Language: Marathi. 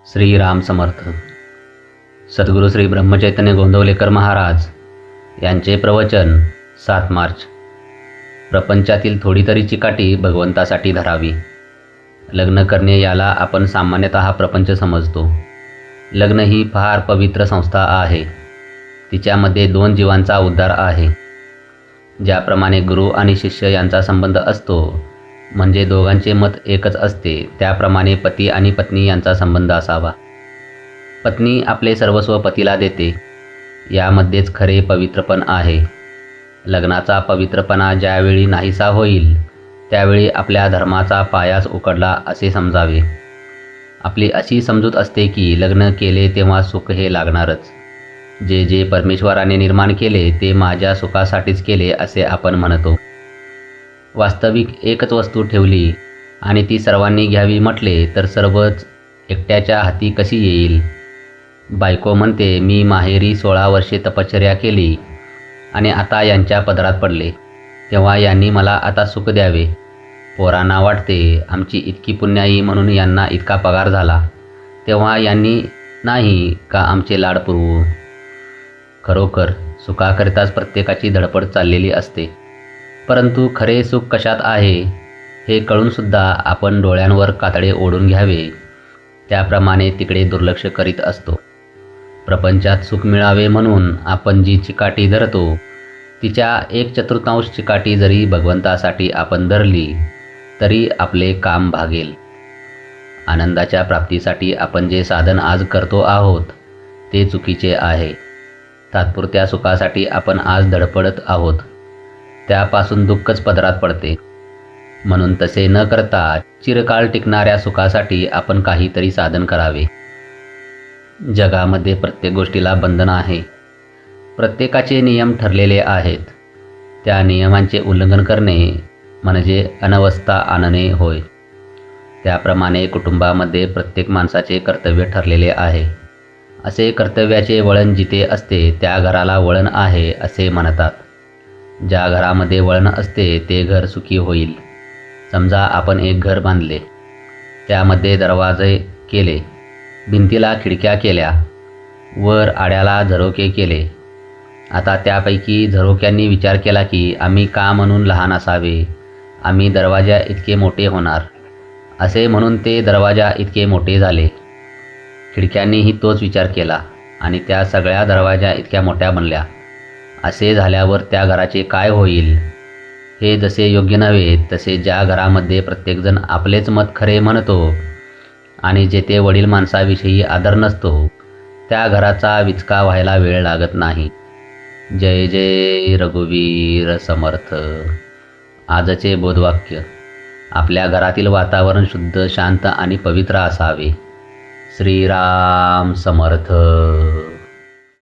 श्रीराम समर्थ. सद्गुरू श्री ब्रह्मचैतन्य गोंदवलेकर महाराज यांचे प्रवचन 7 मार्च. प्रपंचातील थोडी तरी चिकाटी भगवंतासाठी धरावी. लग्न करणे याला आपण सामान्यतः प्रपंच समजतो. लग्न ही फार पवित्र संस्था आहे. तिच्यामध्ये 2 जीवांचा उद्धार आहे. ज्याप्रमाणे गुरु आणि शिष्य यांचा संबंध असतो, म्हणजे दोघांचे मत एकच असते, त्याप्रमाणे पती आणि पत्नी यांचा संबंध असावा. पत्नी आपले सर्वस्व पतीला देते. यामध्येच खरे पवित्रपण आहे. लग्नाचा पवित्रपणा ज्यावेळी नाहीसा होईल, त्यावेळी आपल्या धर्माचा पायाच उकडला असे समजावे. आपली अशी समजूत असते की लग्न केले तेव्हा सुख हे लागणारच. जे जे परमेश्वराने निर्माण केले ते माझ्या सुखासाठीच केले असे आपण म्हणतो. वास्तविक एकच वस्तू ठेवली आणि ती सर्वांनी घ्यावी म्हटले तर सर्वच एकट्याच्या हाती कशी येईल? बायको म्हणते, मी माहेरी 16 वर्षे तपश्चर्या केली आणि आता यांच्या पदरात पडले, तेव्हा यांनी मला आता सुख द्यावे. पोरांना वाटते, आमची इतकी पुण्याई म्हणून यांना इतका पगार झाला, तेव्हा यांनी नाही का आमचे लाड पुरवू? खरोखर सुखाकरिताच प्रत्येकाची धडपड चाललेली असते. परंतु खरे सुख कशात आहे हे कळूनसुद्धा आपण डोळ्यांवर कातडे ओढून घ्यावे, त्याप्रमाणे तिकडे दुर्लक्ष करीत असतो. प्रपंचात सुख मिळावे म्हणून आपण जी चिकाटी धरतो, तिच्या 1/4 चिकाटी जरी भगवंतासाठी आपण धरली तरी आपले काम भागेल. आनंदाच्या प्राप्तीसाठी आपण जे साधन आज करतो आहोत ते चुकीचे आहे. तात्पुरत्या सुखासाठी आपण आज धडपडत आहोत, त्यापासून दुःखच पदरात पडते. म्हणून तसे न करता चिरकाळ टिकणाऱ्या सुखासाठी आपण काहीतरी साधन करावे. जगामध्ये प्रत्येक गोष्टीला बंधन आहे. प्रत्येकाचे नियम ठरलेले आहेत. त्या नियमांचे उल्लंघन करणे म्हणजे अनवस्था आणणे होय. त्याप्रमाणे कुटुंबामध्ये प्रत्येक माणसाचे कर्तव्य ठरलेले आहे. असे कर्तव्याचे वळण जिथे असते त्या घराला वळण आहे असे म्हणतात. ज्या घरामध्ये वळण असते ते घर सुखी होईल. समजा आपण एक घर बांधले, त्यामध्ये दरवाजे केले, भिंतीला खिडक्या केल्या, वर आड्याला झरोके केले. आता त्यापैकी झरोक्यांनी विचार केला की आम्ही का म्हणून लहान असावे, आम्ही दरवाजा इतके मोठे होणार, असे म्हणून ते दरवाजा इतके मोठे झाले. खिडक्यांनीही तोच विचार केला आणि त्या सगळ्या दरवाजा इतक्या मोठ्या बनल्या. असे झाल्यावर त्या घराचे काय होईल? हे जसे योग्य नव्हे, तसे ज्या घरामध्ये प्रत्येकजण आपलेच मत खरे म्हणतो आणि जेथे वडील माणसाविषयी आदर नसतो, त्या घराचा विचका व्हायला वेळ लागत नाही. जय जय रघुवीर समर्थ. आजचे बोधवाक्य: आपल्या घरातील वातावरण शुद्ध, शांत आणि पवित्र असावे. श्रीराम समर्थ.